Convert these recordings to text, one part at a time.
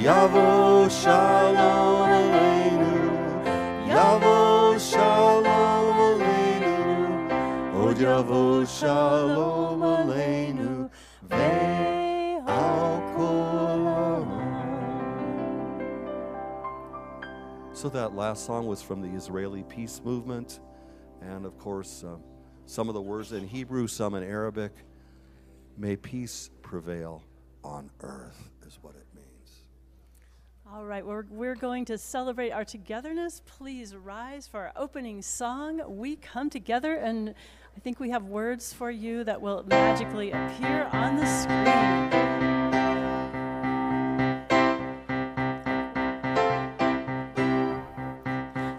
Yavo Shalom Aleinu, Yavo Shalom Aleinu, Od Yavo Shalom Aleinu, Ve'al Kol Ha'am. So that last song was from the Israeli Peace Movement, and of course, some of the words in Hebrew, some in Arabic. May peace prevail on earth is what it means. All right, we're going to celebrate our togetherness. Please rise for our opening song, We Come Together, and I think we have words for you that will magically appear on the screen.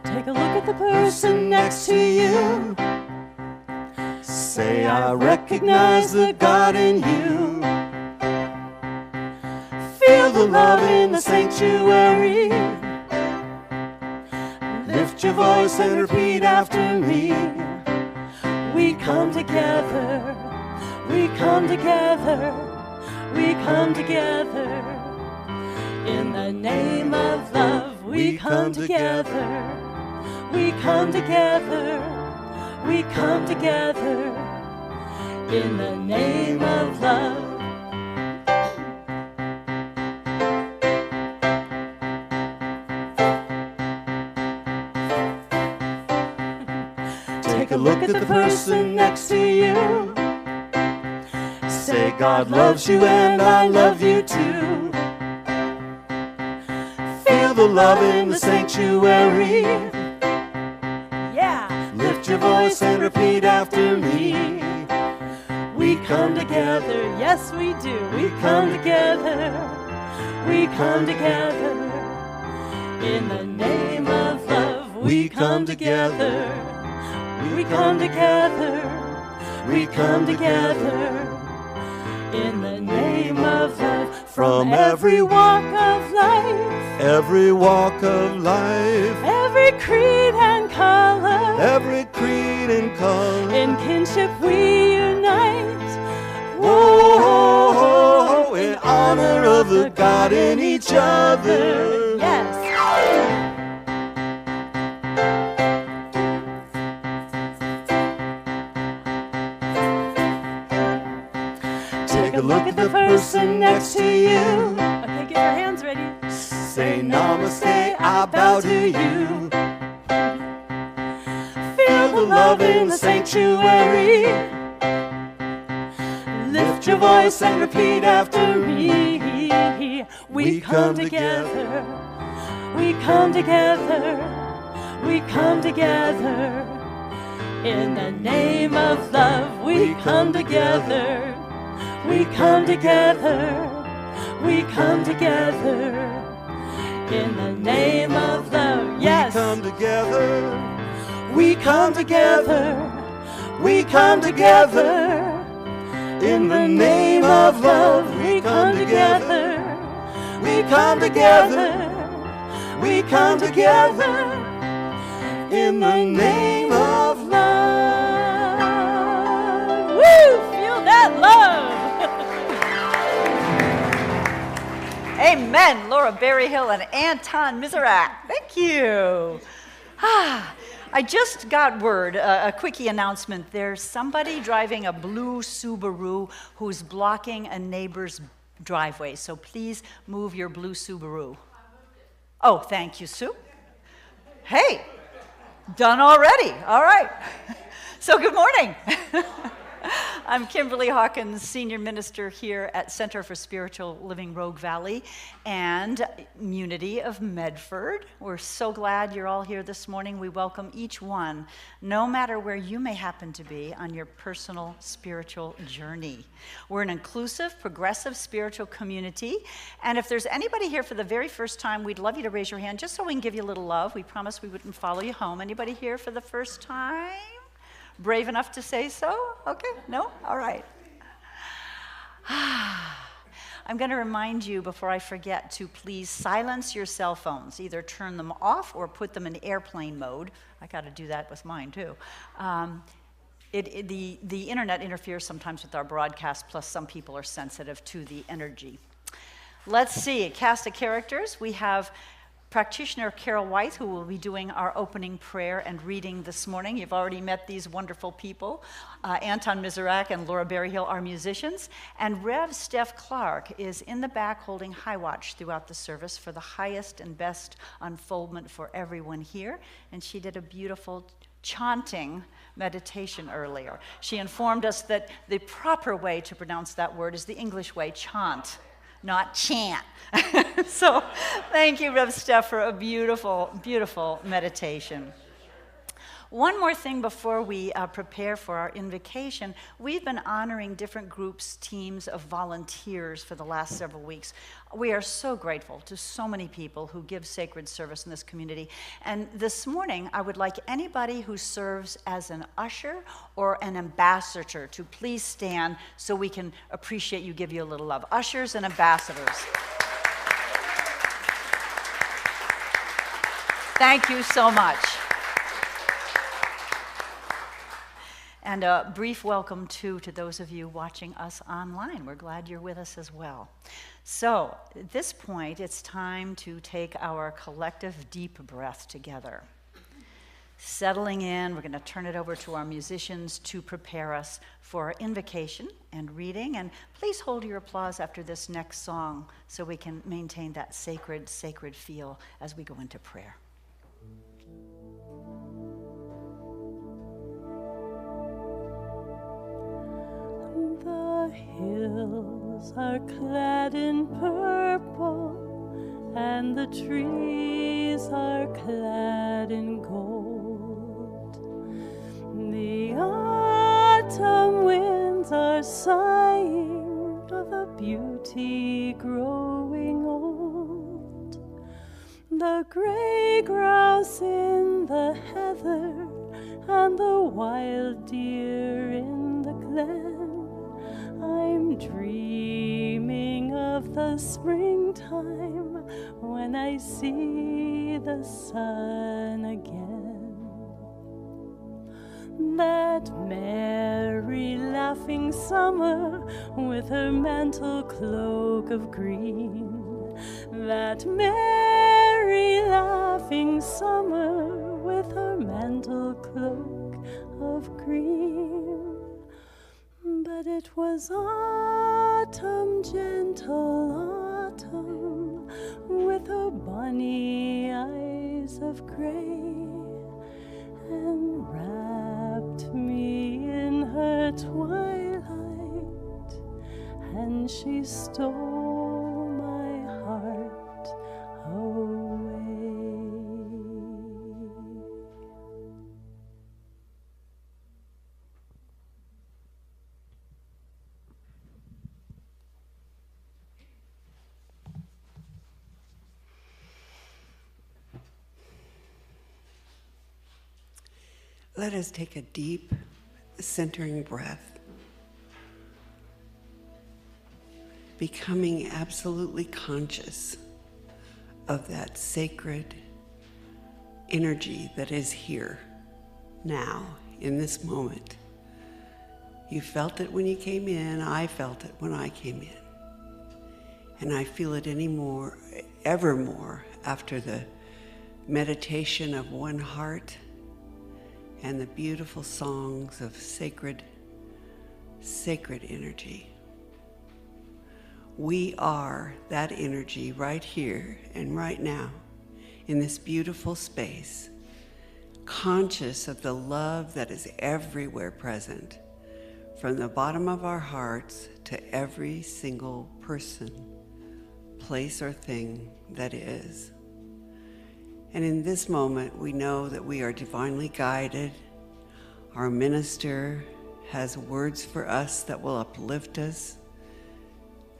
Take a look at the person next to you. Say, I recognize the God in you. Feel the love in the sanctuary. Lift your voice and repeat after me. We come together. We come together. We come together. In the name of love, we come together. We come together. We come together in the name of love. Take a look at the person next to you. Say, God loves you and I love you too. Feel the love in the sanctuary. Lift your voice and repeat after me. We come together, yes we do. We come together, we come together. In the name of love, we come together. We come together, we come together. In the name of love, from every walk of life. Every walk of life. Every creed and color. Every creed and color. In kinship we unite. Whoa, in honor of the God in each other. Yes. Take a look at the person next to you. Okay, get your hands ready. Say namaste, I bow to you. Feel the love in the sanctuary. Lift your voice and repeat after me. We come together. We come together. We come together. In the name of love, we come together. We come together. We come together. In the name of love, yes. We come together. We come together. We come together. In the name of love, we come together. We come together. We come together. In the name of love. Woo! Feel that love. Amen. Laura Berryhill and Anton Miserak. Thank you. I just got word, a quickie announcement. There's somebody driving a blue Subaru who's blocking a neighbor's driveway. So please move your blue Subaru. Oh, thank you, Sue. Hey, done already. All right. So good morning. I'm Kimberly Hawkins, Senior Minister here at Center for Spiritual Living Rogue Valley and Unity of Medford. We're so glad you're all here this morning. We welcome each one, no matter where you may happen to be on your personal spiritual journey. We're an inclusive, progressive spiritual community, and if there's anybody here for the very first time, we'd love you to raise your hand just so we can give you a little love. We promised we wouldn't follow you home. Anybody here for the first time? Brave enough to say so? Okay, no? All right. I'm going to remind you before I forget to please silence your cell phones. Either turn them off or put them in airplane mode. I got to do that with mine too. The internet interferes sometimes with our broadcast, plus some people are sensitive to the energy. Let's see, cast of characters. We have practitioner Carol White, who will be doing our opening prayer and reading this morning. You've already met these wonderful people. Anton Miserak and Laura Berryhill are musicians. And Rev Steph Clark is in the back holding high watch throughout the service for the highest and best unfoldment for everyone here. And she did a beautiful chanting meditation earlier. She informed us that the proper way to pronounce that word is the English way, chant, not chant. So thank you, Rev Steph, for a beautiful, beautiful meditation. One more thing before we prepare for our invocation. We've been honoring different groups, teams of volunteers for the last several weeks. We are so grateful to so many people who give sacred service in this community. And this morning, I would like anybody who serves as an usher or an ambassador to please stand so we can appreciate you, give you a little love. Ushers and ambassadors. Thank you so much. And a brief welcome, too, to those of you watching us online. We're glad you're with us as well. So, at this point, it's time to take our collective deep breath together. Settling in, we're going to turn it over to our musicians to prepare us for our invocation and reading. And please hold your applause after this next song so we can maintain that sacred, sacred feel as we go into prayer. The hills are clad in purple, and the trees are clad in gold. The autumn winds are sighing of a beauty growing old. The gray grouse in the heather and the wild deer in the glen. I'm dreaming of the springtime when I see the sun again. That merry laughing summer with her mantle cloak of green. That merry laughing summer with her mantle cloak of green. But it was autumn, gentle autumn, with her bonny eyes of gray, and wrapped me in her twilight, and she stole my heart away. Let us take a deep, centering breath, becoming absolutely conscious of that sacred energy that is here, now, in this moment. You felt it when you came in, I felt it when I came in. And I feel it ever more after the meditation of one heart and the beautiful songs of sacred energy. We are that energy right here and right now in this beautiful space, conscious of the love that is everywhere present, from the bottom of our hearts to every single person, place, or thing that is. And in this moment, we know that we are divinely guided. Our minister has words for us that will uplift us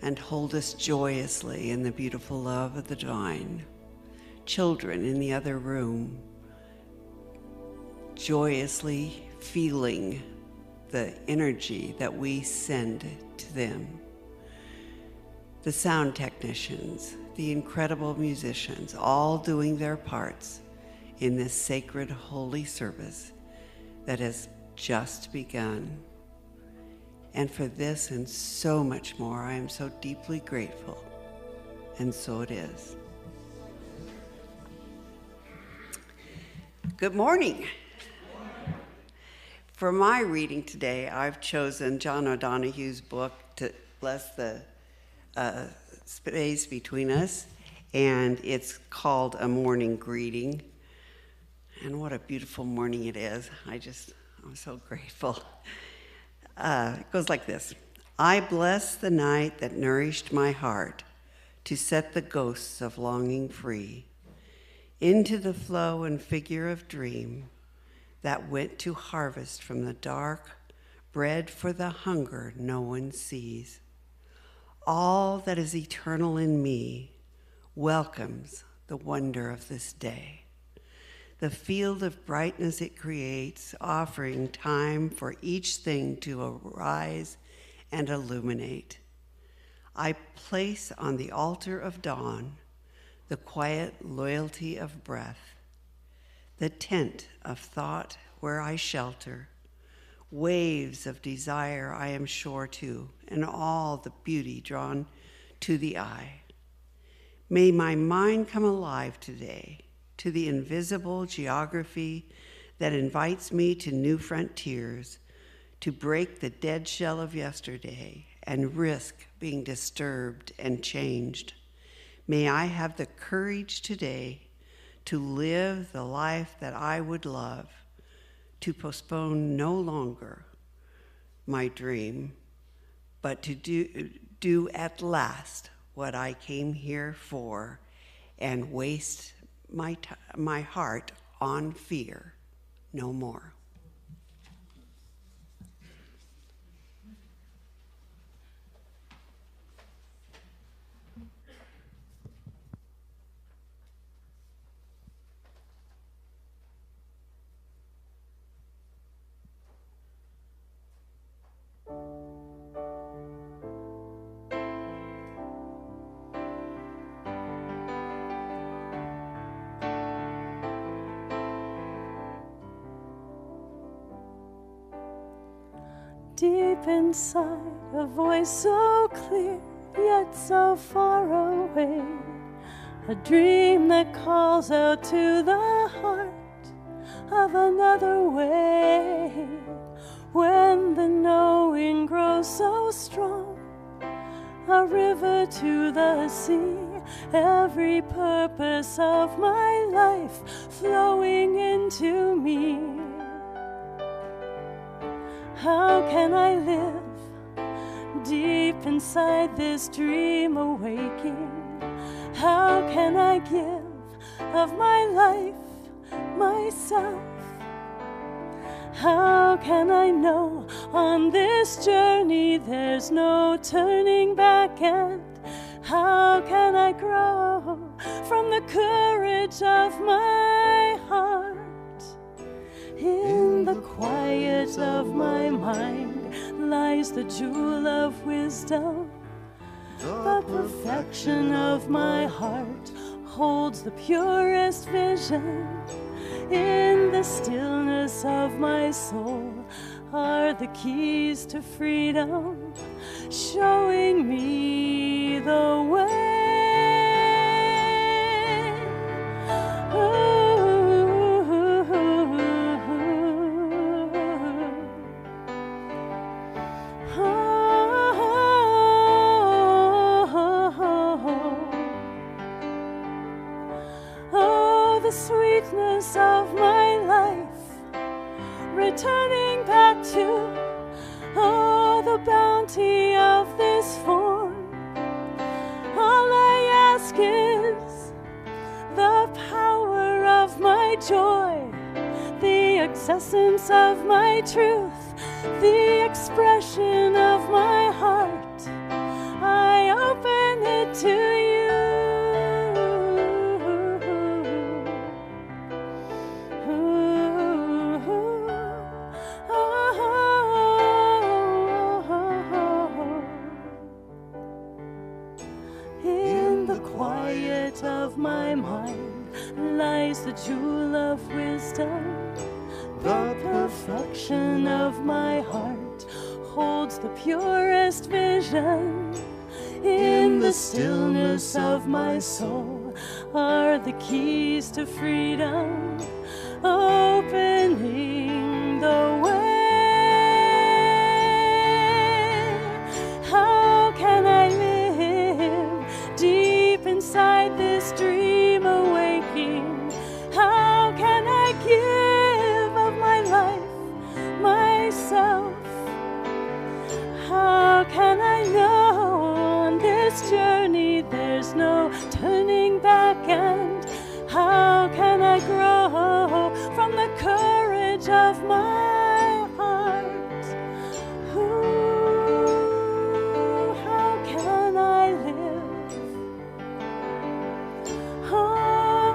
and hold us joyously in the beautiful love of the divine. Children in the other room, joyously feeling the energy that we send to them. The sound technicians, the incredible musicians, all doing their parts in this sacred, holy service that has just begun. And for this and so much more, I am so deeply grateful. and so it is. Good morning. For my reading today, I've chosen John O'Donohue's book to bless the space between us, and it's called A Morning Greeting. And what a beautiful morning it is. I'm so grateful. It goes like this. I bless the night that nourished my heart to set the ghosts of longing free into the flow and figure of dream that went to harvest from the dark, bread for the hunger no one sees. All that is eternal in me welcomes the wonder of this day. The field of brightness it creates, offering time for each thing to arise and illuminate. I place on the altar of dawn the quiet loyalty of breath, the tent of thought where I shelter, waves of desire I am sure to, and all the beauty drawn to the eye. May my mind come alive today to the invisible geography that invites me to new frontiers, to break the dead shell of yesterday and risk being disturbed and changed. May I have the courage today to live the life that I would love, to postpone no longer my dream, but to do at last what I came here for and waste my heart on fear no more. Deep inside, a voice so clear, yet so far away. A dream that calls out to the heart of another way. When the knowing grows so strong, a river to the sea, every purpose of my life flowing into me. How can I live deep inside this dream awaking? How can I give of my life, myself? How can I know on this journey there's no turning back? And how can I grow from the courage of my heart? In the quiet of my mind lies the jewel of wisdom. The perfection of my heart holds the purest vision. In the stillness of my soul are the keys to freedom, showing me the way. The sweetness of my life, returning back to, the bounty of this form. All I ask is the power of my joy, the essence of my truth, the expression of my heart. I open it to you. Of my mind lies the jewel of wisdom. The perfection of my heart holds the purest vision. in the stillness of my soul, are the keys to freedom, opening the way. How can I live deep inside this dream awaking? How can I give of my life, myself? How can I know on this journey there's no turning back? And how can I grow from the courage of my heart? Ooh, how can I live? Oh,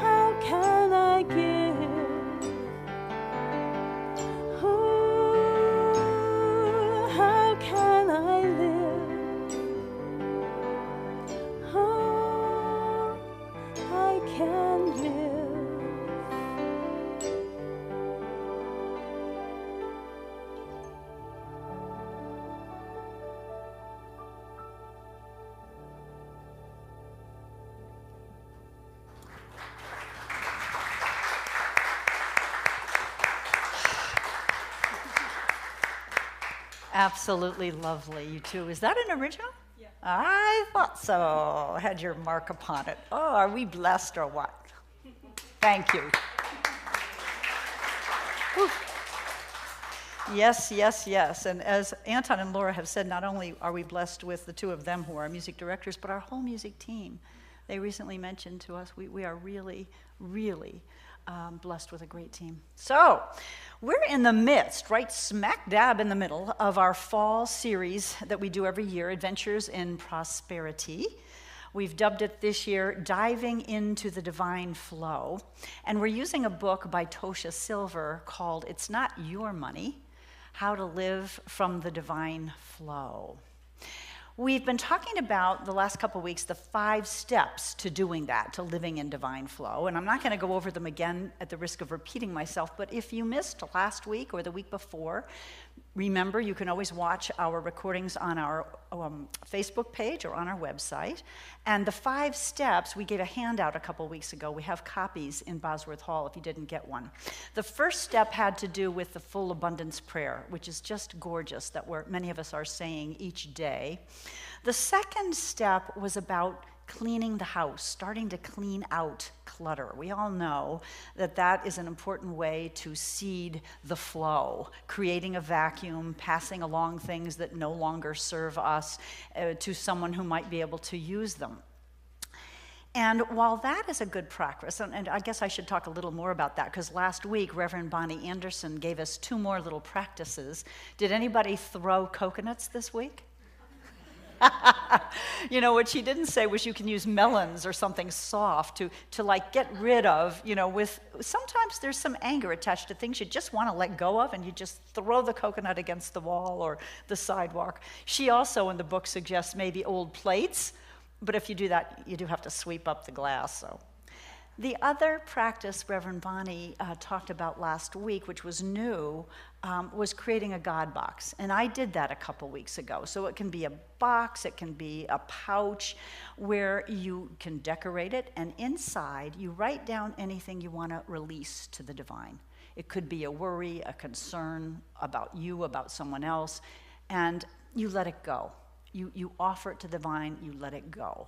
how can I give? Ooh, how can I live? Oh, I can live. Absolutely lovely, you two. Is that an original? Yeah. I thought so. Had your mark upon it. Oh, are we blessed or what? Thank you. Whew. Yes, yes, yes. And as Anton and Laura have said, not only are we blessed with the two of them who are music directors, but our whole music team. They recently mentioned to us we are really, really blessed with a great team. So, we're in the midst, right smack dab in the middle, of our fall series that we do every year, Adventures in Prosperity. We've dubbed it this year, Diving into the Divine Flow. And we're using a book by Tosha Silver called It's Not Your Money, How to Live from the Divine Flow. We've been talking about the last couple of weeks the 5 steps to doing that, to living in divine flow. And I'm not going to go over them again at the risk of repeating myself, but if you missed last week or the week before, remember you can always watch our recordings on our Facebook page or on our website. And the 5 steps, we gave a handout a couple weeks ago. We have copies in Bosworth Hall if you didn't get one. The first step had to do with the full abundance prayer, which is just gorgeous, that many of us are saying each day. The second step was about cleaning the house, starting to clean out clutter. We all know that that is an important way to seed the flow, creating a vacuum, passing along things that no longer serve us to someone who might be able to use them. And while that is a good practice, and I guess I should talk a little more about that, because last week Reverend Bonnie Anderson gave us 2 more little practices. Did anybody throw coconuts this week? You know, what she didn't say was you can use melons or something soft to like get rid of, with sometimes there's some anger attached to things you just want to let go of, and you just throw the coconut against the wall or the sidewalk. She also in the book suggests maybe old plates, but if you do that, you do have to sweep up the glass. So the other practice Reverend Bonnie talked about last week, which was new, was creating a God box. And I did that a couple weeks ago. So it can be a box, it can be a pouch where you can decorate it, and inside you write down anything you want to release to the divine. It could be a worry, a concern about you, about someone else, and you let it go. You offer it to the divine, you let it go.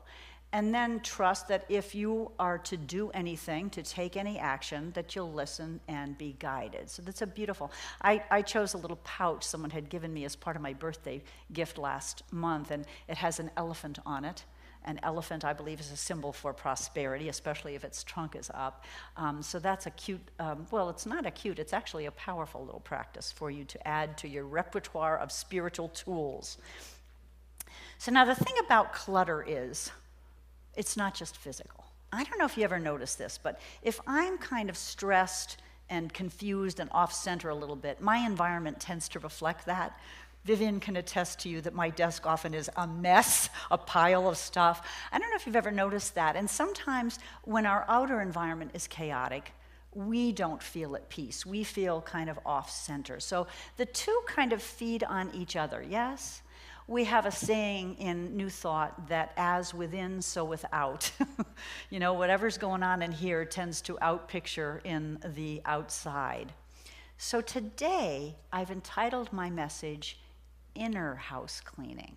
And then trust that if you are to do anything, to take any action, that you'll listen and be guided. So that's a beautiful. I chose a little pouch someone had given me as part of my birthday gift last month, and it has an elephant on it. An elephant, I believe, is a symbol for prosperity, especially if its trunk is up. So that's a cute, well, it's not a cute, it's actually a powerful little practice for you to add to your repertoire of spiritual tools. So now the thing about clutter is, it's not just physical. I don't know if you ever noticed this, but if I'm kind of stressed and confused and off-center a little bit, my environment tends to reflect that. Vivian can attest to you that my desk often is a mess, a pile of stuff. I don't know if you've ever noticed that. And sometimes when our outer environment is chaotic, we don't feel at peace. We feel kind of off-center. So the two kind of feed on each other, yes? We have a saying in New Thought that as within, so without. You know, whatever's going on in here tends to outpicture in the outside. So today, I've entitled my message, Inner House Cleaning.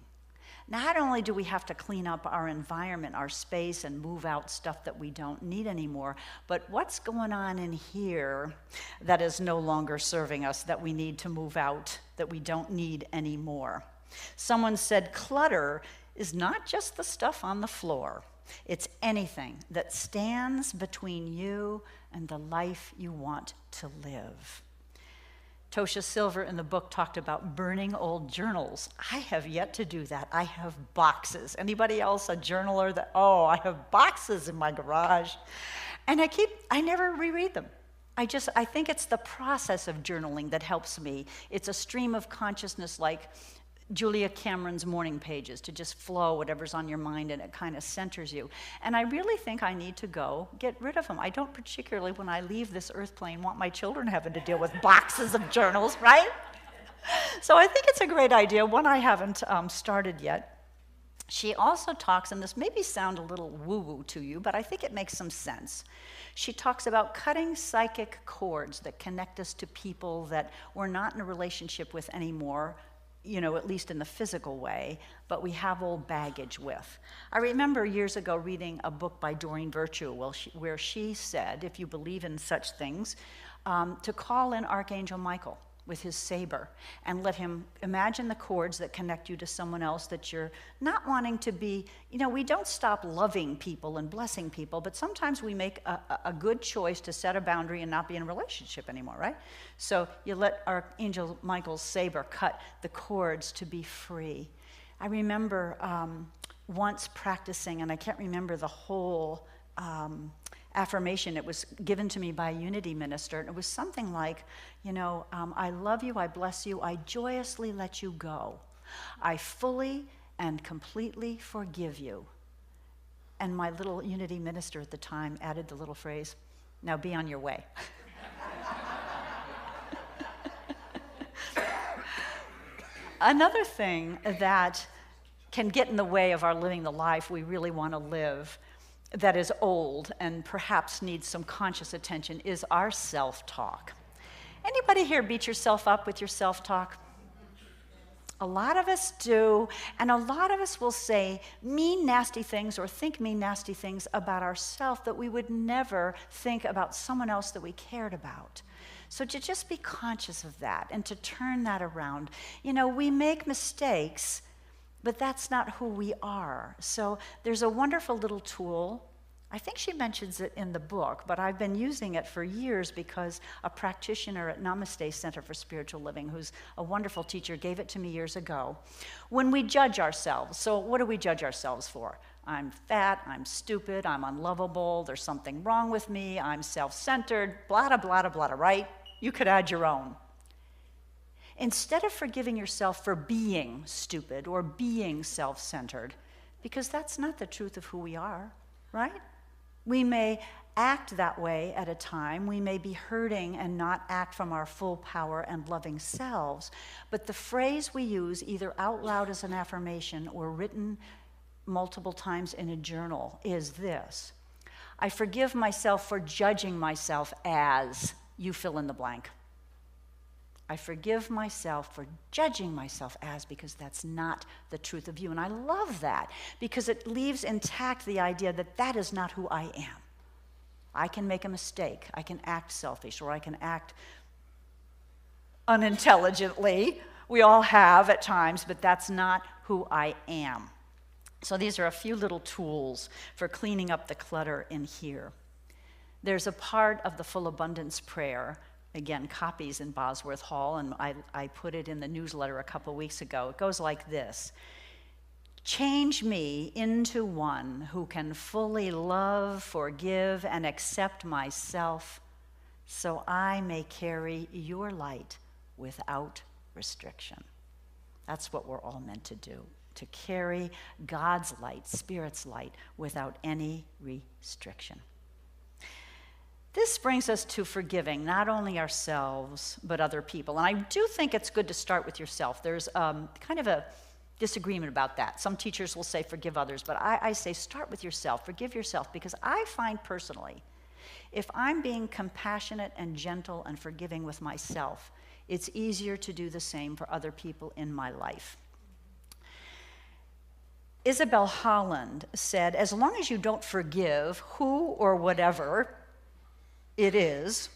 Not only do we have to clean up our environment, our space, and move out stuff that we don't need anymore, but what's going on in here that is no longer serving us, that we need to move out, that we don't need anymore? Someone said clutter is not just the stuff on the floor. It's anything that stands between you and the life you want to live. Tosha Silver in the book talked about burning old journals. I have yet to do that. I have boxes. Anybody else a journaler that, oh, I have boxes in my garage. And I never reread them. I think it's the process of journaling that helps me. It's a stream of consciousness like Julia Cameron's morning pages, to just flow whatever's on your mind, and it kind of centers you. And I really think I need to go get rid of them. I don't particularly, when I leave this earth plane, want my children having to deal with boxes of journals, right? So I think it's a great idea, one I haven't started yet. She also talks, and this maybe sound a little woo-woo to you, but I think it makes some sense. She talks about cutting psychic cords that connect us to people that we're not in a relationship with anymore, you know, at least in the physical way, but we have old baggage with. I remember years ago reading a book by Doreen Virtue where she said, if you believe in such things, to call in Archangel Michael with his saber and let him imagine the cords that connect you to someone else that you're not wanting to be. You know, we don't stop loving people and blessing people, but sometimes we make a good choice to set a boundary and not be in a relationship anymore, right? So you let Archangel Michael's saber cut the cords to be free. I remember once practicing, and I can't remember the whole affirmation. It was given to me by a unity minister, and it was something like, you know, I love you, I bless you, I joyously let you go. I fully and completely forgive you. And my little unity minister at the time added the little phrase, now be on your way. Another thing that can get in the way of our living the life we really want to live, that is old and perhaps needs some conscious attention, is our self-talk. Anybody here beat yourself up with your self-talk? A lot of us do, and a lot of us will say mean, nasty things or think mean, nasty things about ourselves that we would never think about someone else that we cared about. So to just be conscious of that and to turn that around. You know, we make mistakes, but that's not who we are. So there's a wonderful little tool. I think she mentions it in the book, but I've been using it for years because a practitioner at Namaste Center for Spiritual Living, who's a wonderful teacher, gave it to me years ago. When we judge ourselves, so what do we judge ourselves for? I'm fat, I'm stupid, I'm unlovable, there's something wrong with me, I'm self-centered, blah, blah, blah, blah, right? You could add your own. Instead of forgiving yourself for being stupid or being self-centered, because that's not the truth of who we are, right? We may act that way at a time. We may be hurting and not act from our full power and loving selves. But the phrase we use, either out loud as an affirmation or written multiple times in a journal, is this: I forgive myself for judging myself as you fill in the blank. I forgive myself for judging myself as, because that's not the truth of you. And I love that because it leaves intact the idea that that is not who I am. I can make a mistake. I can act selfish, or I can act unintelligently. We all have at times, but that's not who I am. So these are a few little tools for cleaning up the clutter in here. There's a part of the Full Abundance Prayer, again, copies in Bosworth Hall, and I put it in the newsletter a couple weeks ago. It goes like this: change me into one who can fully love, forgive, and accept myself, so I may carry your light without restriction. That's what we're all meant to do, to carry God's light, Spirit's light, without any restriction. This brings us to forgiving not only ourselves, but other people. And I do think it's good to start with yourself. There's kind of a disagreement about that. Some teachers will say forgive others, but I say start with yourself, forgive yourself, because I find personally, if I'm being compassionate and gentle and forgiving with myself, it's easier to do the same for other people in my life. Isabel Holland said, as long as you don't forgive who or whatever it is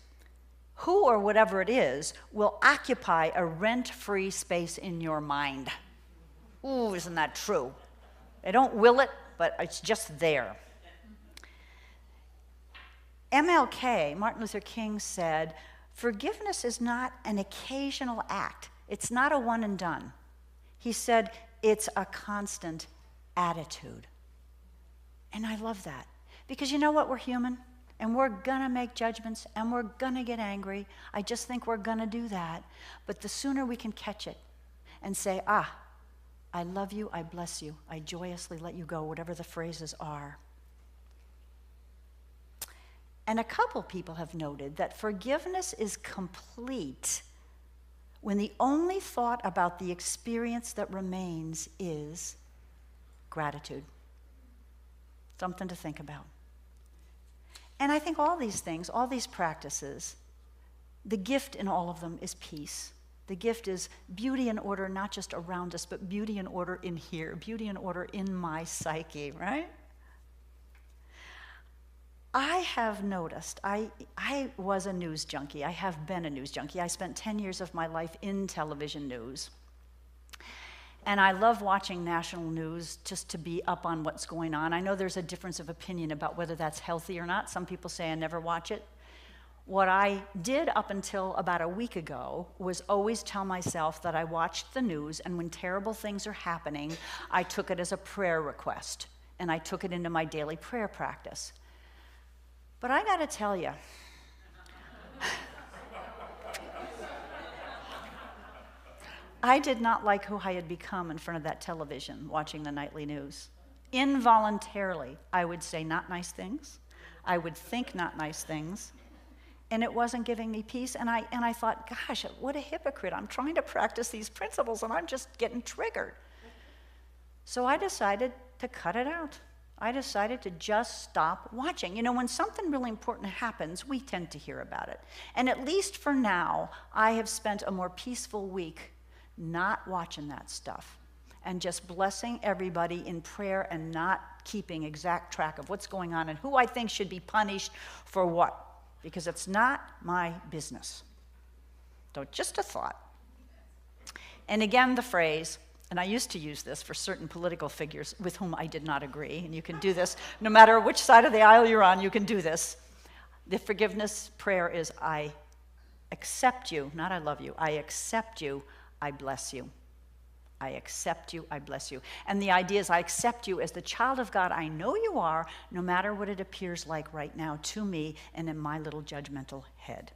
will occupy a rent-free space in your mind. Ooh, isn't that true? I don't will it, but it's just there. MLK, Martin Luther King, said, forgiveness is not an occasional act. It's not a one and done. He said, it's a constant attitude. And I love that. Because you know what? We're human. And we're going to make judgments. And we're going to get angry. I just think we're going to do that. But the sooner we can catch it and say, I love you, I bless you, I joyously let you go, whatever the phrases are. And a couple people have noted that forgiveness is complete when the only thought about the experience that remains is gratitude. Something to think about. And I think all these things, all these practices, the gift in all of them is peace. The gift is beauty and order, not just around us, but beauty and order in here, beauty and order in my psyche, right? I have noticed, I was a news junkie. I have been a news junkie. I spent 10 years of my life in television news. And I love watching national news just to be up on what's going on. I know there's a difference of opinion about whether that's healthy or not. Some people say I never watch it. What I did up until about a week ago was always tell myself that I watched the news, and when terrible things are happening, I took it as a prayer request, and I took it into my daily prayer practice. But I gotta tell you, I did not like who I had become in front of that television watching the nightly news. Involuntarily, I would say not nice things. I would think not nice things. And it wasn't giving me peace. And I thought, gosh, what a hypocrite. I'm trying to practice these principles and I'm just getting triggered. So I decided to cut it out. I decided to just stop watching. You know, when something really important happens, we tend to hear about it. And at least for now, I have spent a more peaceful week not watching that stuff and just blessing everybody in prayer and not keeping exact track of what's going on and who I think should be punished for what, because it's not my business. So just a thought. And again, the phrase, and I used to use this for certain political figures with whom I did not agree, and you can do this no matter which side of the aisle you're on, you can do this. The forgiveness prayer is, I accept you, not I love you, I accept you, I bless you. I accept you, I bless you. And the idea is I accept you as the child of God I know you are, no matter what it appears like right now to me and in my little judgmental head.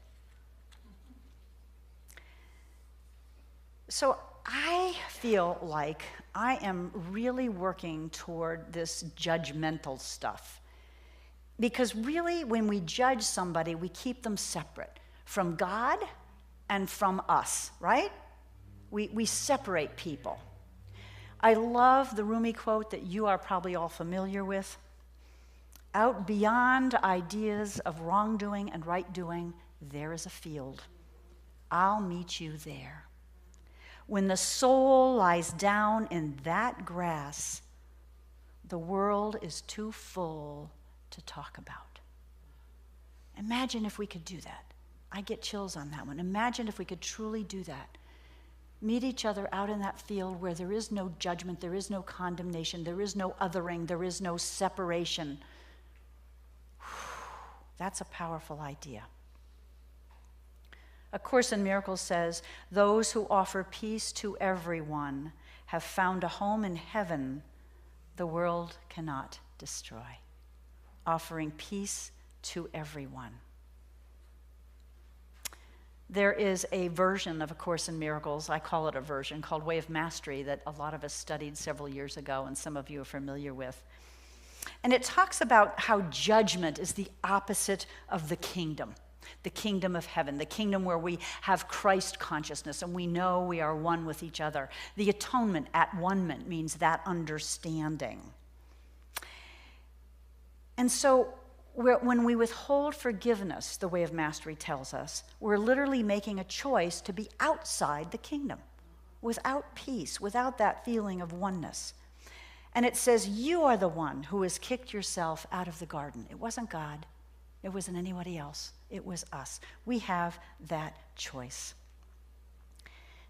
So I feel like I am really working toward this judgmental stuff. Because really, when we judge somebody, we keep them separate from God and from us, right? We separate people. I love the Rumi quote that you are probably all familiar with. Out beyond ideas of wrongdoing and right doing, there is a field. I'll meet you there. When the soul lies down in that grass, the world is too full to talk about. Imagine if we could do that. I get chills on that one. Imagine if we could truly do that. Meet each other out in that field where there is no judgment, there is no condemnation, there is no othering, there is no separation. That's a powerful idea. A Course in Miracles says, those who offer peace to everyone have found a home in heaven the world cannot destroy. Offering peace to everyone. There is a version of A Course in Miracles, I call it a version, called Way of Mastery that a lot of us studied several years ago and some of you are familiar with. And it talks about how judgment is the opposite of the kingdom. the kingdom of heaven, the kingdom where we have Christ consciousness and we know we are one with each other. The atonement, at-one-ment, means that understanding. And so when we withhold forgiveness, the Way of Mastery tells us, we're literally making a choice to be outside the kingdom, without peace, without that feeling of oneness. And it says, you are the one who has kicked yourself out of the garden. It wasn't God. It wasn't anybody else. It was us. We have that choice.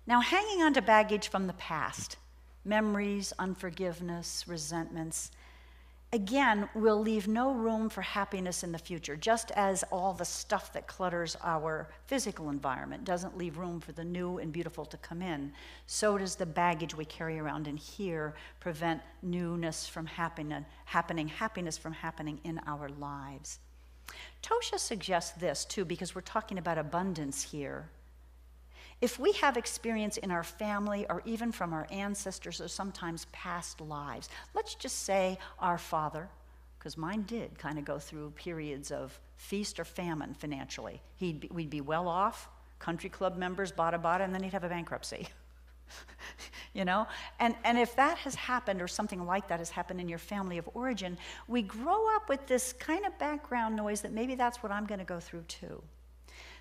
Now, hanging on to baggage from the past, memories, unforgiveness, resentments, again, will leave no room for happiness in the future, just as all the stuff that clutters our physical environment doesn't leave room for the new and beautiful to come in. So does the baggage we carry around in here prevent newness from happiness from happening in our lives. Tosha suggests this, too, because we're talking about abundance here. If we have experience in our family or even from our ancestors or sometimes past lives, let's just say our father, because mine did kind of go through periods of feast or famine financially. We'd be well off, country club members, bada, and then he'd have a bankruptcy. You know? And if that has happened or something like that has happened in your family of origin, we grow up with this kind of background noise that maybe that's what I'm going to go through too.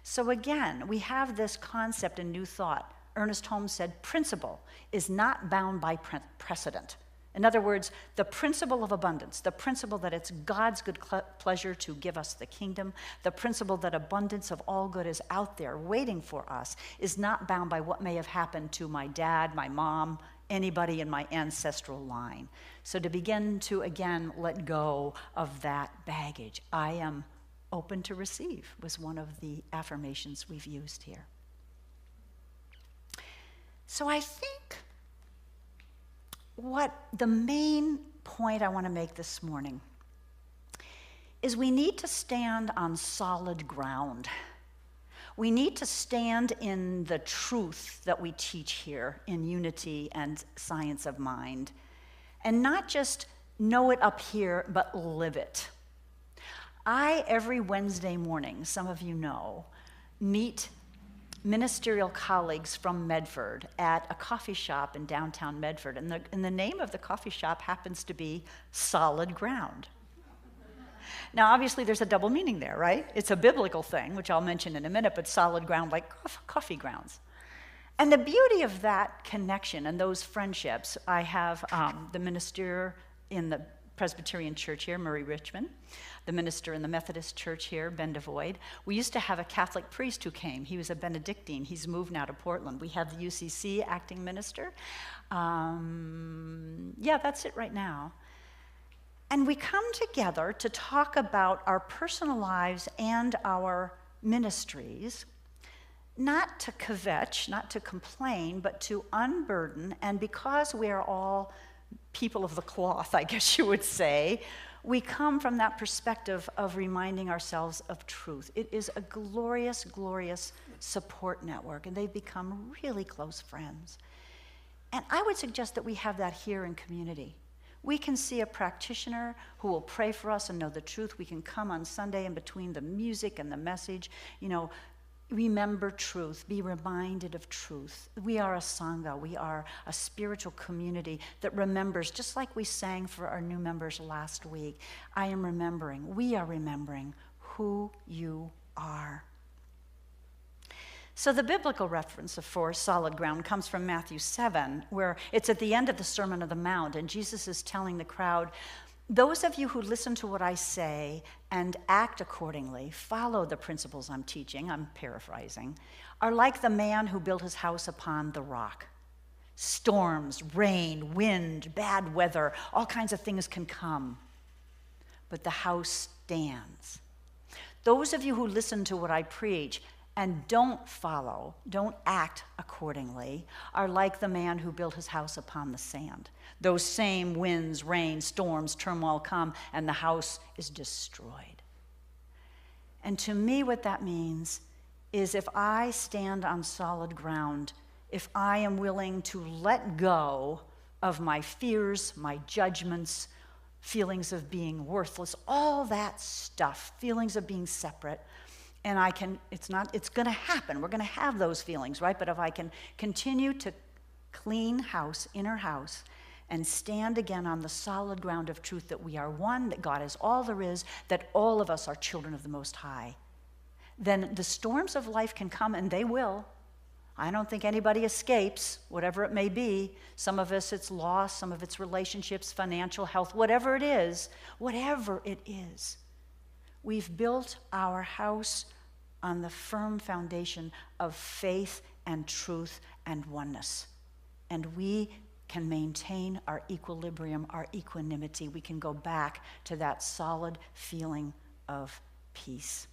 So again, we have this concept in New Thought. Ernest Holmes said, principle is not bound by precedent. In other words, the principle of abundance, the principle that it's God's good pleasure to give us the kingdom, the principle that abundance of all good is out there waiting for us, is not bound by what may have happened to my dad, my mom, anybody in my ancestral line. So to begin to, again, let go of that baggage. I am open to receive was one of the affirmations we've used here. So I think what the main point I want to make this morning is we need to stand on solid ground. We need to stand in the truth that we teach here in Unity and Science of Mind, and not just know it up here, but live it. I, every Wednesday morning, some of you know, meet ministerial colleagues from Medford at a coffee shop in downtown Medford. And the name of the coffee shop happens to be Solid Ground. Now, obviously, there's a double meaning there, right? It's a biblical thing, which I'll mention in a minute, but solid ground like coffee grounds. And the beauty of that connection and those friendships, I have the minister in the Presbyterian church here, Murray Richmond, the minister in the Methodist church here, Ben DeVoid. We used to have a Catholic priest who came. He was a Benedictine. He's moved now to Portland. We have the UCC acting minister. Yeah, that's it right now. And we come together to talk about our personal lives and our ministries, not to kvetch, not to complain, but to unburden. And because we are all people of the cloth, I guess you would say, we come from that perspective of reminding ourselves of truth. It is a glorious, glorious support network, and they've become really close friends. And I would suggest that we have that here in community. We can see a practitioner who will pray for us and know the truth. We can come on Sunday in between the music and the message, remember truth, be reminded of truth. We are a Sangha, we are a spiritual community that remembers, just like we sang for our new members last week. I am remembering, we are remembering who you are. So the biblical reference for solid ground comes from Matthew 7, where it's at the end of the Sermon on the Mount, and Jesus is telling the crowd, those of you who listen to what I say and act accordingly, follow the principles I'm teaching, I'm paraphrasing, are like the man who built his house upon the rock. Storms, rain, wind, bad weather, all kinds of things can come, but the house stands. Those of you who listen to what I preach and don't follow, don't act accordingly, are like the man who built his house upon the sand. Those same winds, rain, storms, turmoil come, and the house is destroyed. And to me, what that means is if I stand on solid ground, if I am willing to let go of my fears, my judgments, feelings of being worthless, all that stuff, feelings of being separate, And it's going to happen. We're going to have those feelings, right? But if I can continue to clean house, inner house, and stand again on the solid ground of truth that we are one, that God is all there is, that all of us are children of the Most High, then the storms of life can come, and they will. I don't think anybody escapes, whatever it may be. Some of us, it's loss, some of it's relationships, financial health, whatever it is. We've built our house on the firm foundation of faith and truth and oneness. And we can maintain our equilibrium, our equanimity. We can go back to that solid feeling of peace.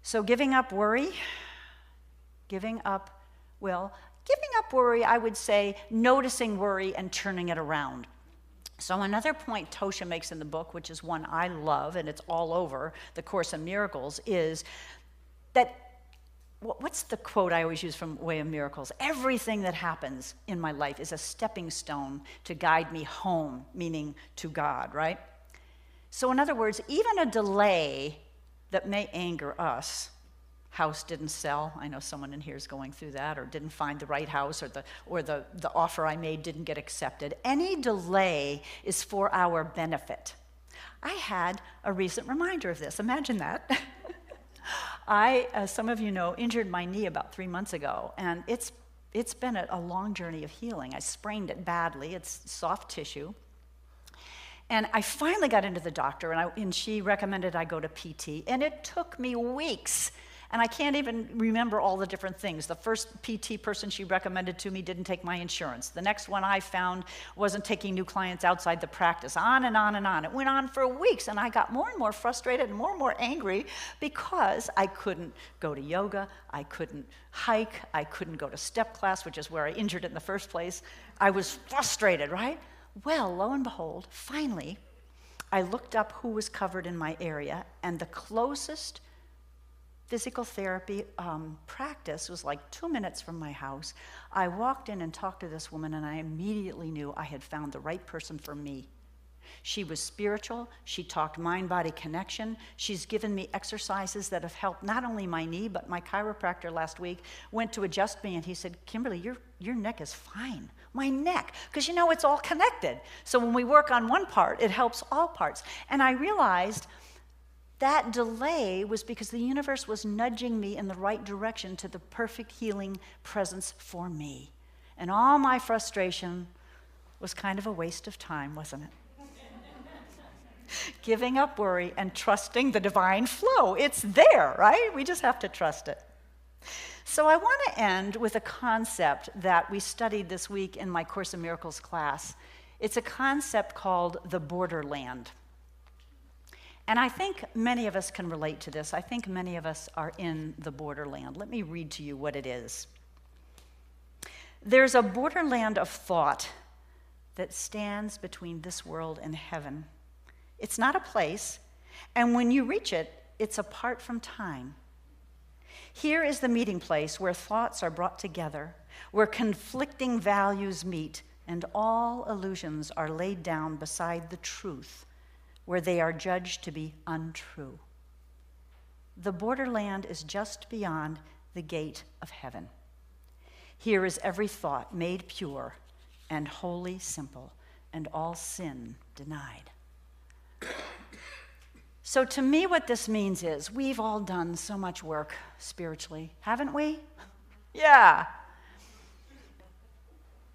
So giving up worry, I would say noticing worry and turning it around. So another point Tosha makes in the book, which is one I love, and it's all over the Course in Miracles, is that, what's the quote I always use from Way of Miracles? Everything that happens in my life is a stepping stone to guide me home, meaning to God, right? So in other words, even a delay that may anger us, house didn't sell, I know someone in here is going through that, or didn't find the right house, or the offer I made didn't get accepted. Any delay is for our benefit. I had a recent reminder of this. Imagine that. I, as some of you know, injured my knee about 3 months ago, and it's been a long journey of healing. I sprained it badly. It's soft tissue. And I finally got into the doctor, and she recommended I go to PT, and it took me weeks. And I can't even remember all the different things. The first PT person she recommended to me didn't take my insurance. The next one I found wasn't taking new clients outside the practice. On and on and on. It went on for weeks, and I got more and more frustrated and more angry because I couldn't go to yoga, I couldn't hike, I couldn't go to step class, which is where I injured it in the first place. I was frustrated, right? Well, lo and behold, finally, I looked up who was covered in my area, and the closest physical therapy practice was like 2 minutes from my house. I walked in and talked to this woman, and I immediately knew I had found the right person for me. She was spiritual. She talked mind-body connection. She's given me exercises that have helped not only my knee, but my chiropractor last week went to adjust me, and he said, Kimberly, your neck is fine. My neck, because you know it's all connected. So when we work on one part, it helps all parts. And I realized that delay was because the universe was nudging me in the right direction to the perfect healing presence for me. And all my frustration was kind of a waste of time, wasn't it? Giving up worry and trusting the divine flow. It's there, right? We just have to trust it. So I want to end with a concept that we studied this week in my Course in Miracles class. It's a concept called the borderland. And I think many of us can relate to this. I think many of us are in the borderland. Let me read to you what it is. There's a borderland of thought that stands between this world and heaven. It's not a place, and when you reach it, it's apart from time. Here is the meeting place where thoughts are brought together, where conflicting values meet, and all illusions are laid down beside the truth, where they are judged to be untrue. The borderland is just beyond the gate of heaven. Here is every thought made pure and wholly simple, and all sin denied. So to me, what this means is we've all done so much work spiritually, haven't we? Yeah.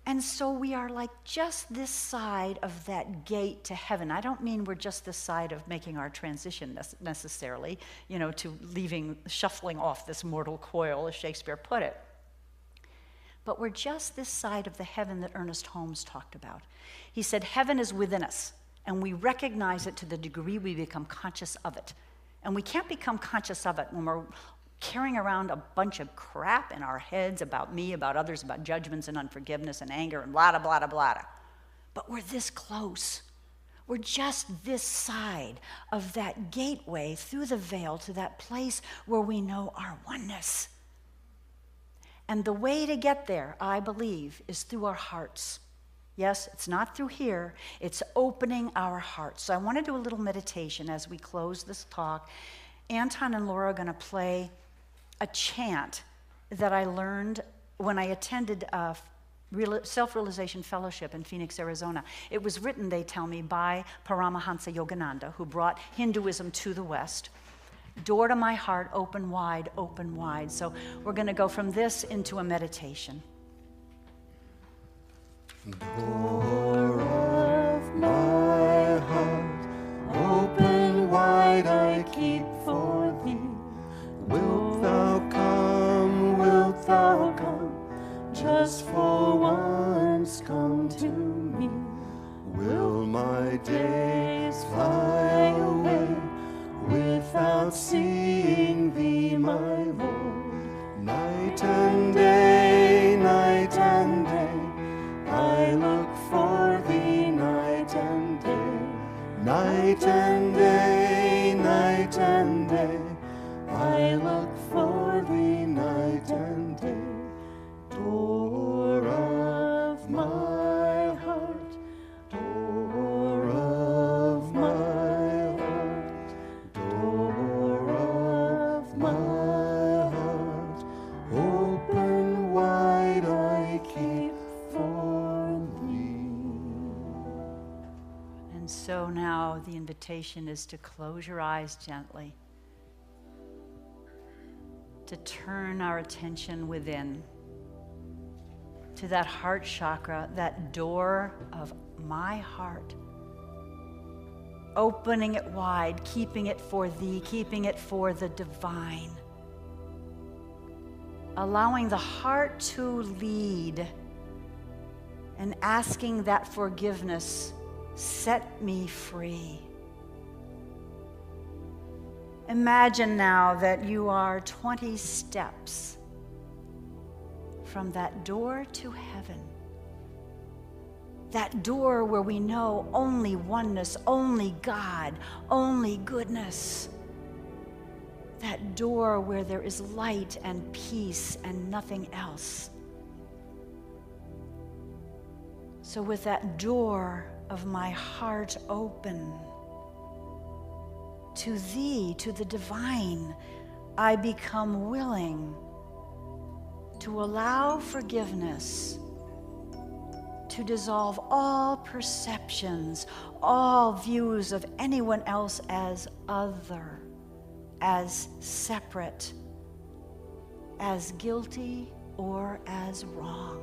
And so we are like just this side of that gate to heaven. I don't mean we're just this side of making our transition necessarily, to shuffling off this mortal coil, as Shakespeare put it. But we're just this side of the heaven that Ernest Holmes talked about. He said, heaven is within us, and we recognize it to the degree we become conscious of it. And we can't become conscious of it when we're carrying around a bunch of crap in our heads about me, about others, about judgments and unforgiveness and anger and blah, blah, blah, blah. But we're this close. We're just this side of that gateway through the veil to that place where we know our oneness. And the way to get there, I believe, is through our hearts. Yes, it's not through here. It's opening our hearts. So I want to do a little meditation as we close this talk. Anton and Laura are going to play a chant that I learned when I attended a Self-Realization Fellowship in Phoenix, Arizona. It was written, they tell me, by Paramahansa Yogananda, who brought Hinduism to the West. Door to my heart, open wide, open wide. So we're going to go from this into a meditation. Door of my heart, open wide I keep for thee. Wilt thou come, just for once come to me? Will my days fly away without seeing thee, my Lord? Night and day, I look for thee night and day. Night and day, I look for thee night and day. Door of my heart, door of my heart, door of my heart, open wide I keep for thee. And so now the invitation is to close your eyes gently, to turn our attention within, to that heart chakra, that door of my heart, opening it wide, keeping it for thee, keeping it for the divine, allowing the heart to lead and asking that forgiveness, set me free. Imagine now that you are 20 steps from that door to heaven. That door where we know only oneness, only God, only goodness. That door where there is light and peace and nothing else. So with that door of my heart open to thee, to the divine, I become willing to allow forgiveness to dissolve all perceptions, all views of anyone else as other, as separate, as guilty, or as wrong.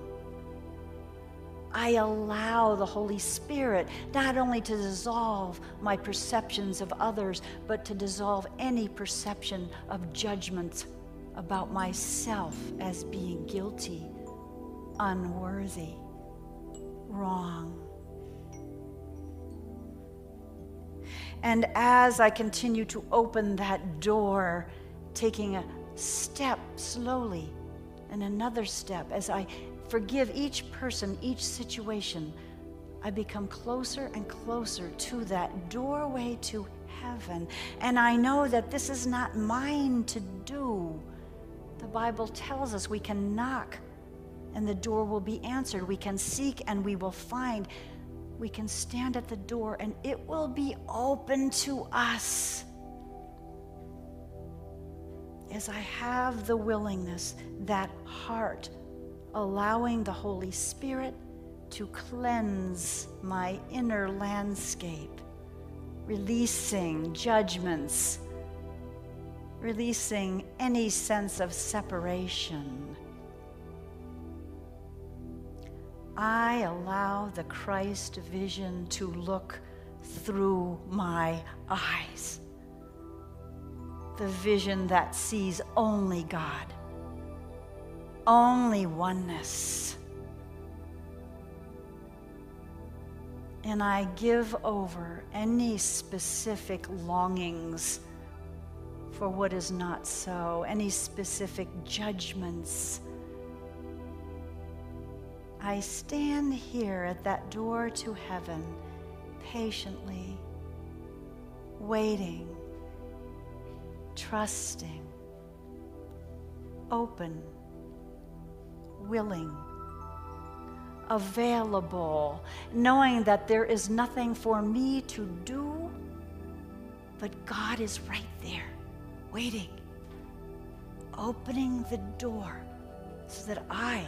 I allow the Holy Spirit not only to dissolve my perceptions of others, but to dissolve any perception of judgment about myself as being guilty, unworthy, wrong. And as I continue to open that door, taking a step slowly and another step, as I forgive each person, each situation, I become closer and closer to that doorway to heaven. And I know that this is not mine to do. The Bible tells us we can knock and the door will be answered. We can seek and we will find. We can stand at the door and it will be open to us. As I have the willingness, that heart, allowing the Holy Spirit to cleanse my inner landscape, releasing judgments, releasing any sense of separation. I allow the Christ vision to look through my eyes. The vision that sees only God, only oneness. And I give over any specific longings for what is not so, any specific judgments. I stand here at that door to heaven, patiently, waiting, trusting, open, willing, available, knowing that there is nothing for me to do, but God is right there, waiting, opening the door so that I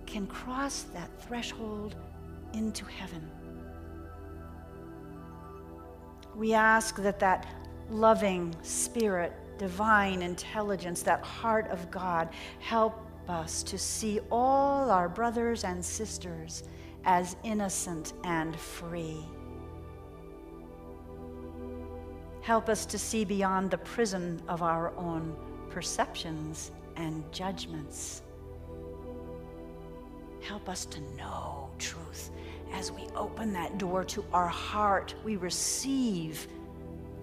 can cross that threshold into heaven. We ask that that loving spirit, divine intelligence, that heart of God, help us to see all our brothers and sisters as innocent and free. Help us to see beyond the prison of our own perceptions and judgments. Help us to know truth. As we open that door to our heart, we receive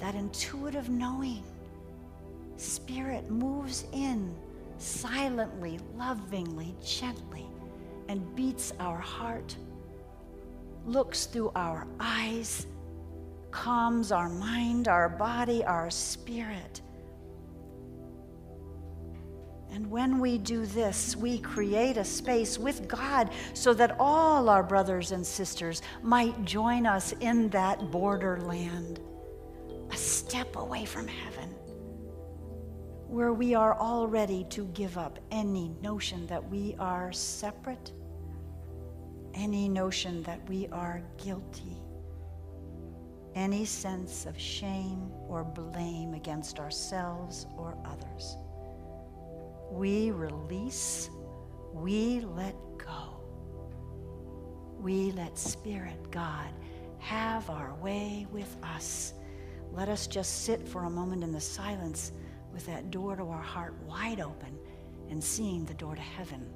that intuitive knowing. Spirit moves in silently, lovingly, gently, and beats our heart, looks through our eyes, calms our mind, our body, our spirit. And when we do this, we create a space with God so that all our brothers and sisters might join us in that borderland, a step away from heaven, where we are all ready to give up any notion that we are separate, any notion that we are guilty, any sense of shame or blame against ourselves or others. We release, we let go. We let Spirit God have our way with us. Let us just sit for a moment in the silence with that door to our heart wide open and seeing the door to heaven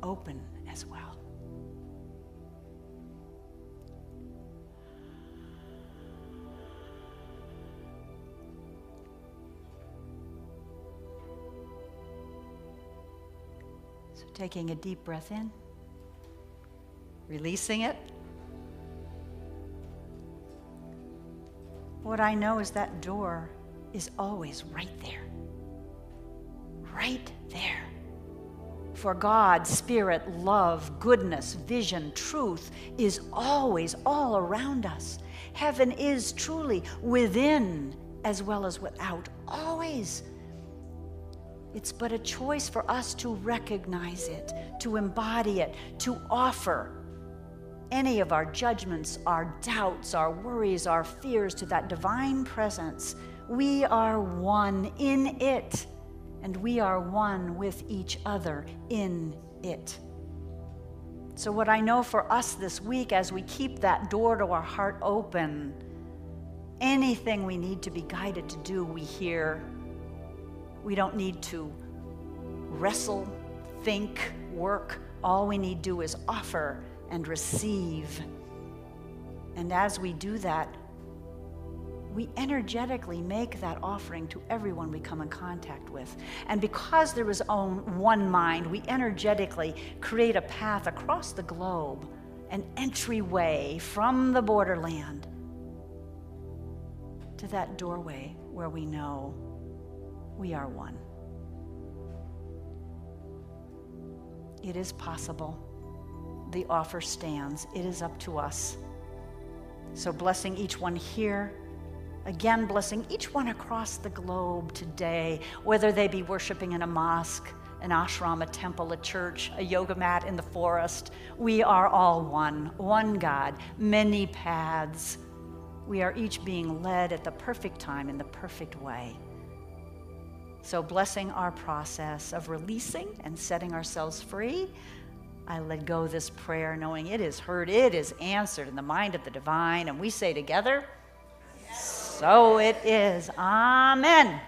open as well. So taking a deep breath in, releasing it. What I know is that door is always right there. Right there. For God, Spirit, love, goodness, vision, truth is always all around us. Heaven is truly within as well as without, always. It's but a choice for us to recognize it, to embody it, to offer any of our judgments, our doubts, our worries, our fears to that divine presence. We are one in it, and we are one with each other in it. So what I know for us this week, as we keep that door to our heart open, anything we need to be guided to do, we hear. We don't need to wrestle, think, work. All we need to do is offer and receive. And as we do that, we energetically make that offering to everyone we come in contact with. And because there is one mind, we energetically create a path across the globe, an entryway from the borderland to that doorway where we know we are one. It is possible. The offer stands. It is up to us. So blessing each one here. Again, blessing each one across the globe today, whether they be worshiping in a mosque, an ashram, a temple, a church, a yoga mat in the forest. We are all one God, many paths. We are each being led at the perfect time in the perfect way. So blessing our process of releasing and setting ourselves free, I let go this prayer knowing it is heard, it is answered in the mind of the divine, and we say together, so it is. Amen.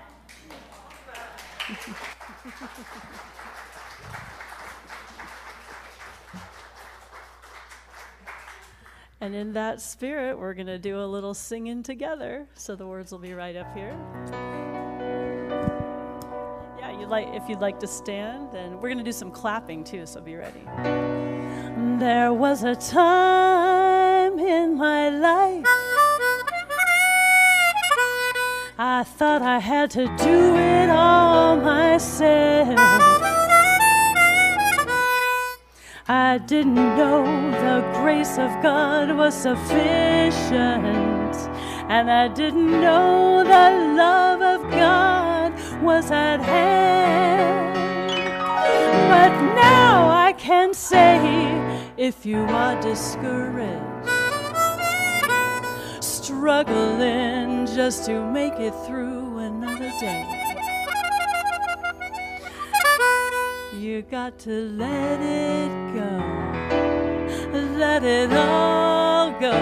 And in that spirit, we're going to do a little singing together. So the words will be right up here. If you'd like to stand, and we're going to do some clapping too, so be ready. There was a time in my life I thought I had to do it all myself. I didn't know the grace of God was sufficient, and I didn't know the love of God was at hand. But now I can say, if you are discouraged, struggling just to make it through another day, you got to let it go, let it all go.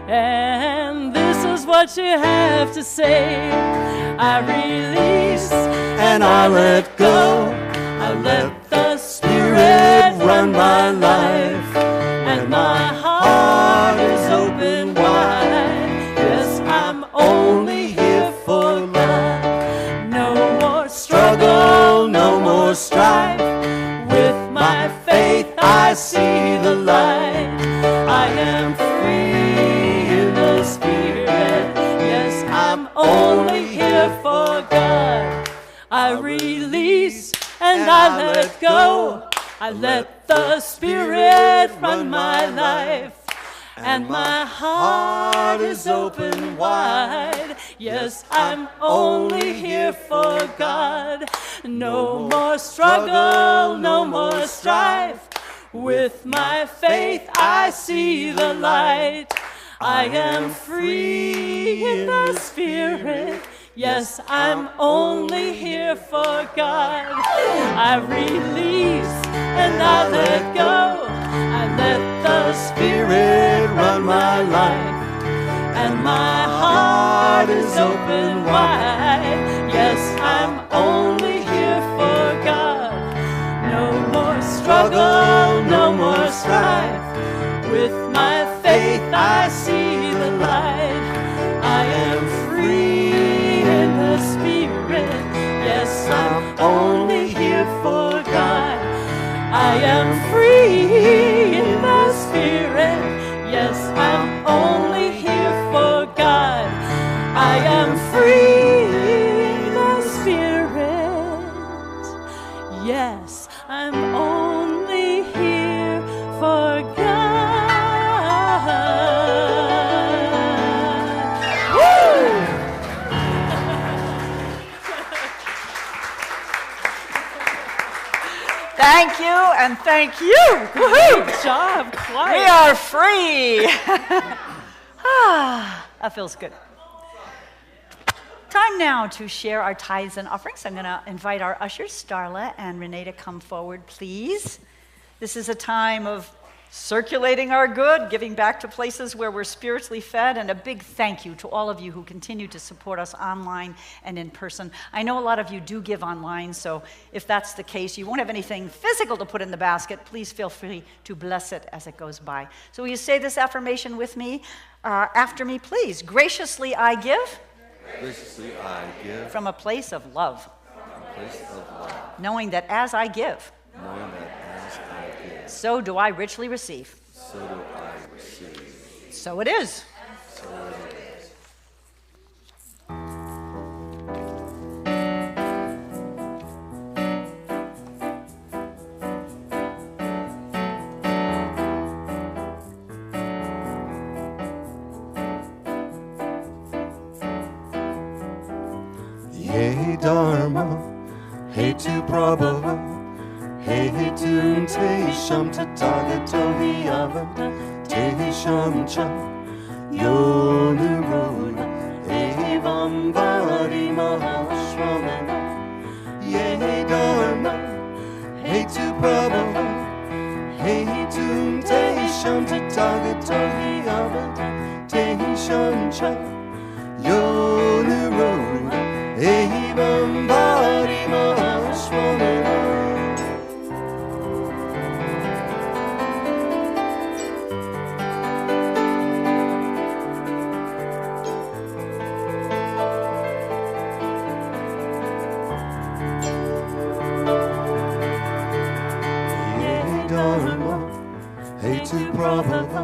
And this is what you have to say: I release and I let go. I let the Spirit run my life, and my heart is open wide. Yes, I'm only here for God. No more struggle, no more strife. With my faith I see the light. I am free in the Spirit. Yes, I'm only here for God. I release and I let go. I let the Spirit run my life, and my heart is open wide. Yes, I'm only here for God. No more struggle, no more strife. With my faith I see the light. I am free in the Spirit. Yes, I'm only here for God. I release and I let go. I let the Spirit run my life, and my heart is open wide. Yes, I'm only here for God. No more struggle, no more strife. With my faith I see the light. I am free in the Spirit. Yes, I'm only here for God. I am free in the Spirit. Yes, I'm only here for God. I am free in the Spirit. Yes, I'm only here for God. Thank you, and thank you. Woohoo! Good job, choir. We are free. That feels good. Time now to share our tithes and offerings. I'm going to invite our ushers, Starla and Renee, to come forward, please. This is a time of circulating our good, giving back to places where we're spiritually fed, and a big thank you to all of you who continue to support us online and in person. I know a lot of you do give online, so if that's the case, you won't have anything physical to put in the basket. Please feel free to bless it as it goes by. So will you say this affirmation with me, after me, please? Graciously I give. Graciously I give. From a place of love. From a place of love. Knowing that as I give. Knowing that as I give. So do I richly receive. So do I receive. So it is. So it is. Hey Dharma, hey tu Prabhava, hey tu te sham tatagato hiyavata, te sham cha, yonuruda, hey vambari mahashramana. Hey Dharma, hey tu Prabhava, hey tu te sham tatagato hiyavata, te sham cha, yonuruda. Evam Bari Mahaswamana. Hey Dharma, hey tu Prabhava,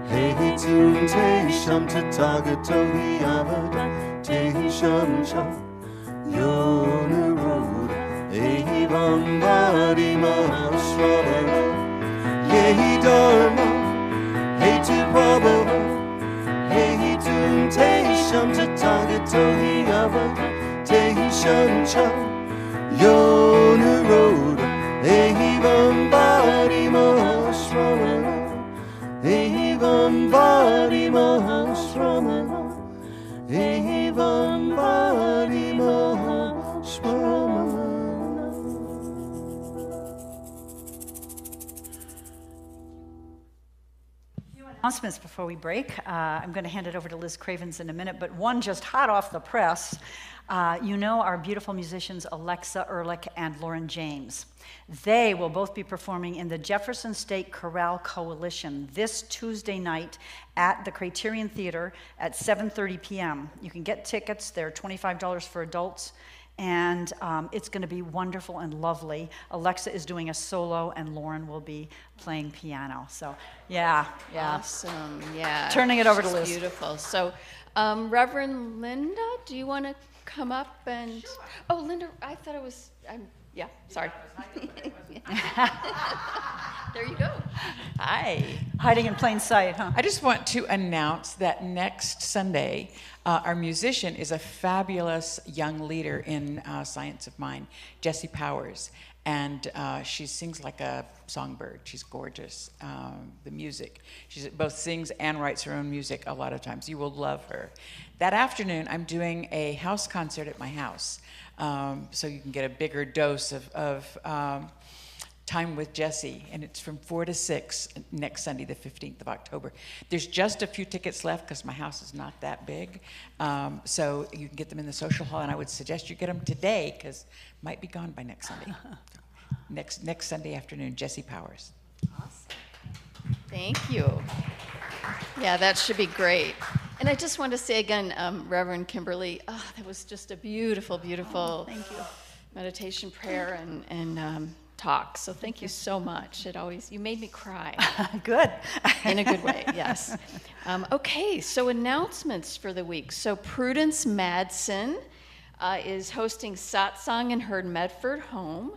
hey tu te sham tatagato hiyavada. Sham Sham Yonuruda Evam Bari Mahaswamana. hey dharma, hey tu prabhu, hey tum te sham tatagato hi ava, te hi shancha, yonuroda, hey vambadi mahashramana, hey vambadi mahashramana, hey vambadi mahashramana. Announcements before we break. I'm going to hand it over to Liz Cravens in a minute, but one just hot off the press. You know our beautiful musicians Alexa Ehrlich and Lauren James. They will both be performing in the Jefferson State Chorale Coalition this Tuesday night at the Criterion Theater at 7:30 p.m. You can get tickets. They're $25 for adults. And it's going to be wonderful and lovely. Alexa is doing a solo, and Lauren will be playing piano. So, yeah. Awesome, yeah. Turning it over to It's Liz. Beautiful. So, Reverend Linda, do you want to come up and? Sure. Oh, Linda, I thought it was. Yeah, sorry. There you go. Hi. Hiding in plain sight, huh? I just want to announce that next Sunday, our musician is a fabulous young leader in Science of Mind, Jessie Powers. And she sings like a songbird. She's gorgeous. The music. She both sings and writes her own music a lot of times. You will love her. That afternoon, I'm doing a house concert at my house. So you can get a bigger dose of time with Jessie, and it's from 4 to 6 next Sunday, the 15th of October. There's just a few tickets left because my house is not that big, so you can get them in the social hall, and I would suggest you get them today because might be gone by next Sunday. next Sunday afternoon, Jessie Powers. Awesome. Thank you. Yeah, that should be great. And I just want to say again, Reverend Kimberly, that was just a beautiful, beautiful Thank you. meditation, prayer, and talk. So thank you so much. You made me cry. Good. In a good way, yes. Okay, so announcements for the week. So Prudence Madsen is hosting satsang in her Medford home.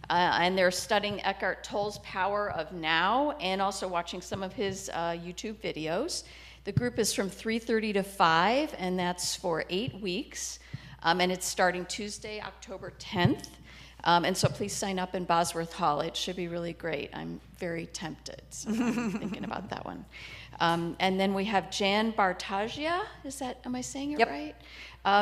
And they're studying Eckhart Tolle's Power of Now and also watching some of his YouTube videos. The group is from 3:30 to 5, and that's for 8 weeks. And it's starting Tuesday, October 10th. And so please sign up in Bosworth Hall. It should be really great. I'm very tempted, so I'm thinking about that one. And then we have Jan Bartagia, am I saying it right?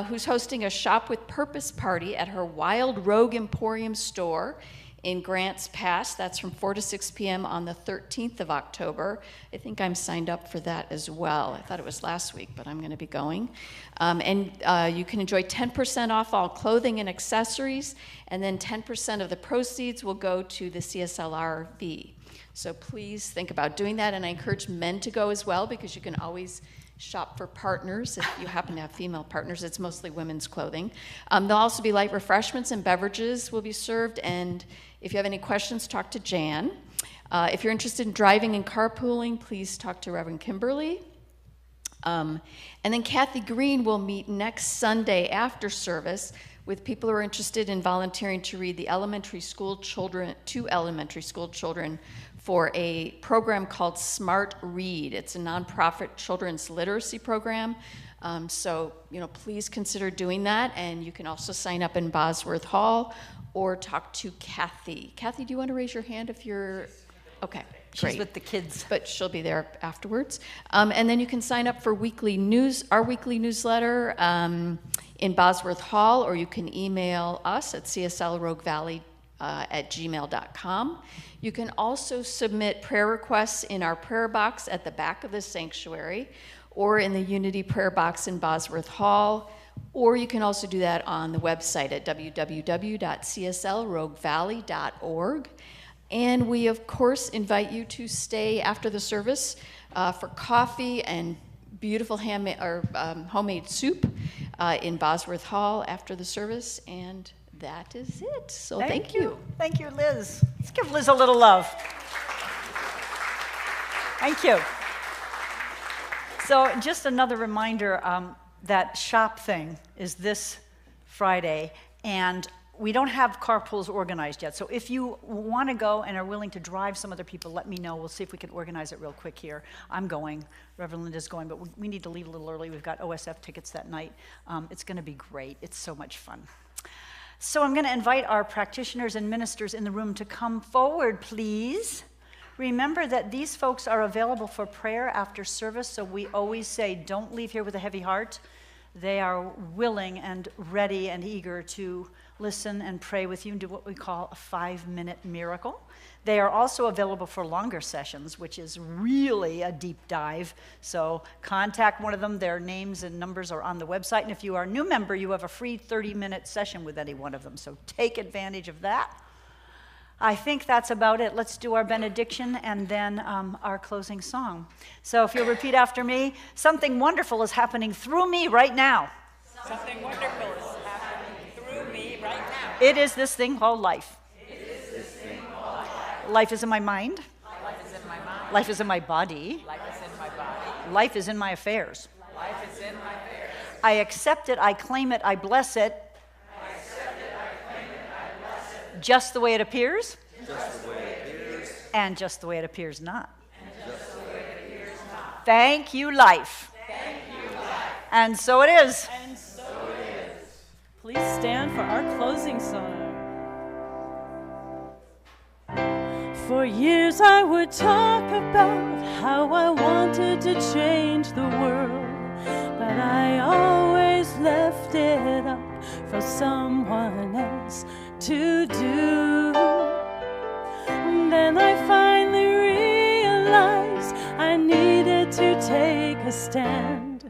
Who's hosting a Shop with Purpose party at her Wild Rogue Emporium store in Grants Pass. That's from 4 to 6 p.m. on the 13th of October. I think I'm signed up for that as well. I thought it was last week, but I'm going to be going. And you can enjoy 10% off all clothing and accessories, and then 10% of the proceeds will go to the CSLRV. So please think about doing that, and I encourage men to go as well, because you can always shop for partners if you happen to have female partners. It's mostly women's clothing. There'll also be light refreshments and beverages will be served, and if you have any questions, talk to Jan. If you're interested in driving and carpooling, please talk to Reverend Kimberly. And then Kathy Green will meet next Sunday after service with people who are interested in volunteering to read the elementary school children, to elementary school children, for a program called Smart Read. It's a nonprofit children's literacy program. So, please consider doing that. And you can also sign up in Bosworth Hall or talk to Kathy. Kathy, do you want to raise your hand if you're, okay. She's Great. with the kids. But she'll be there afterwards. And then you can sign up for our weekly newsletter in Bosworth Hall, or you can email us at cslroguevalley@gmail.com. You can also submit prayer requests in our prayer box at the back of the sanctuary, or in the Unity prayer box in Bosworth Hall, or you can also do that on the website at www.cslroguevalley.org. And we, of course, invite you to stay after the service for coffee and beautiful homemade soup in Bosworth Hall after the service. And that is it. So thank you. Thank you, Liz. Let's give Liz a little love. Thank you. So just another reminder, that shop thing is this Friday. And we don't have carpools organized yet. So if you want to go and are willing to drive some other people, let me know. We'll see if we can organize it real quick here. I'm going. Reverend Linda's going, but we need to leave a little early. We've got OSF tickets that night. It's going to be great. It's so much fun. So I'm going to invite our practitioners and ministers in the room to come forward, please. Remember that these folks are available for prayer after service, so we always say, don't leave here with a heavy heart. They are willing and ready and eager to listen and pray with you and do what we call a 5-minute miracle. They are also available for longer sessions, which is really a deep dive. So contact one of them. Their names and numbers are on the website. And if you are a new member, you have a free 30-minute session with any one of them. So take advantage of that. I think that's about it. Let's do our benediction and then our closing song. So if you'll repeat after me, something wonderful is happening through me right now. Something wonderful is happening through me right now. It is this thing called life. It is this thing called life. Life is in my mind. Life is in my mind. Life is in my body. Life is in my body. Life is in my affairs. Life is in my affairs. I accept it, I claim it, I bless it. I accept it, I claim it, I bless it. Just the way it appears. Just the way it appears. And just the way it appears not. And just the way it appears not. Thank you, life. Thank you, life. And so it is. And so it is. Please stand for our closing song. For years I would talk about how I wanted to change the world, but I always left it up for someone else to do. And then I finally realized I needed to take a stand,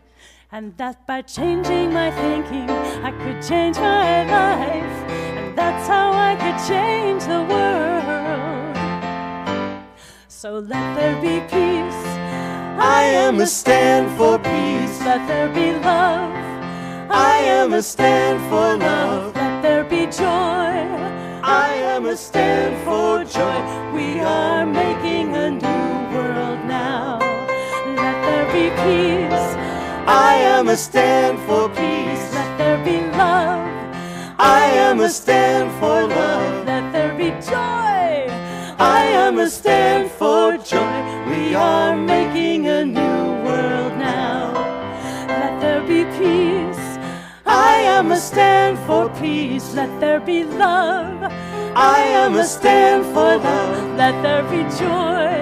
and that by changing my thinking I could change my life, and that's how I could change the world. So let there be peace. I am a stand for peace. Let there be love. I am a stand for love. Let there be joy. I am a stand for joy. We are making a new world now. Let there be peace. I am a stand for peace. Let there be love. I am a stand for love. Let there be joy. I am a stand for joy. We are making a new world now. Let there be peace. I am a stand for peace. Let there be love. I am a stand for love. Let there be joy.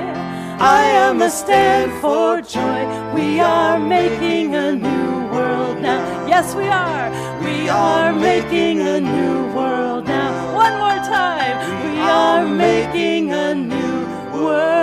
I am a stand for joy. We are making a new world now. Yes, we are. We are making a new world now. One more time. We are making a new world.